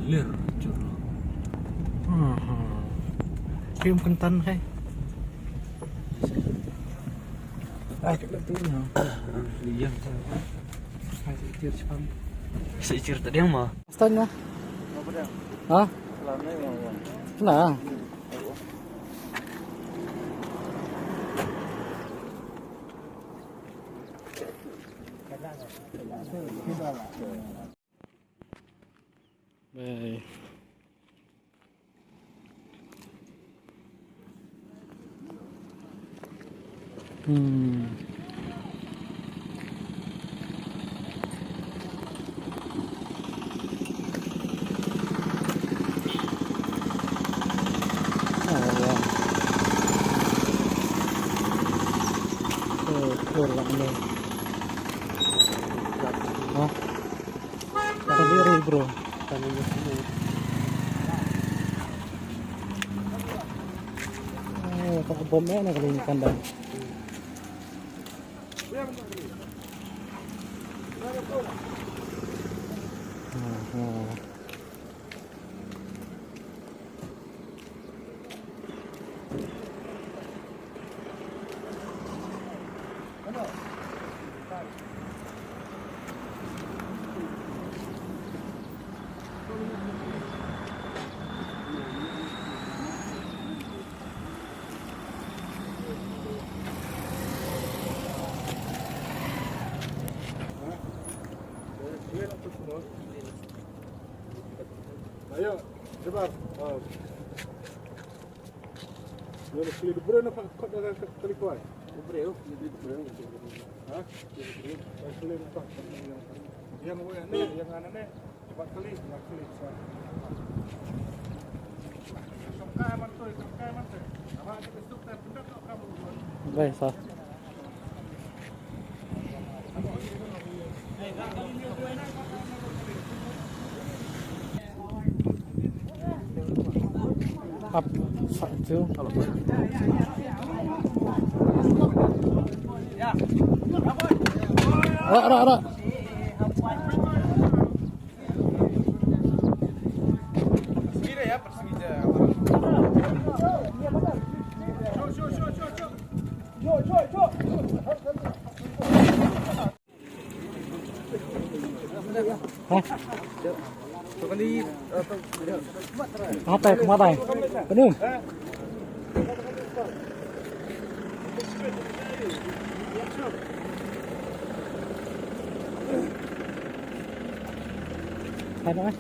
Lir curug. Film kentan hay. Betul ya. Iya. Saya cepat. Seicir tadi yang mah. Stanya. Hah? Nah. Baik. Pulang nih. Hah? Sendiri bro. Tadinya sini. Pak bomnya nak kali ini kandang. Ayo, cepat. Boleh pilih dulu nak kau dah kali kuai. Dulu, dulu. Hah? Pilih nak. Yang ni, yang ni, cepat kali, nak kali. Songkai mantu. Apa kita stuk tak benda kau kamu. Baik, sah. Up satu. Ara. Persegi ya, persegi je. Cuk. Hah? Sekali Apa ya? Kemana? Penuh. Ada mas?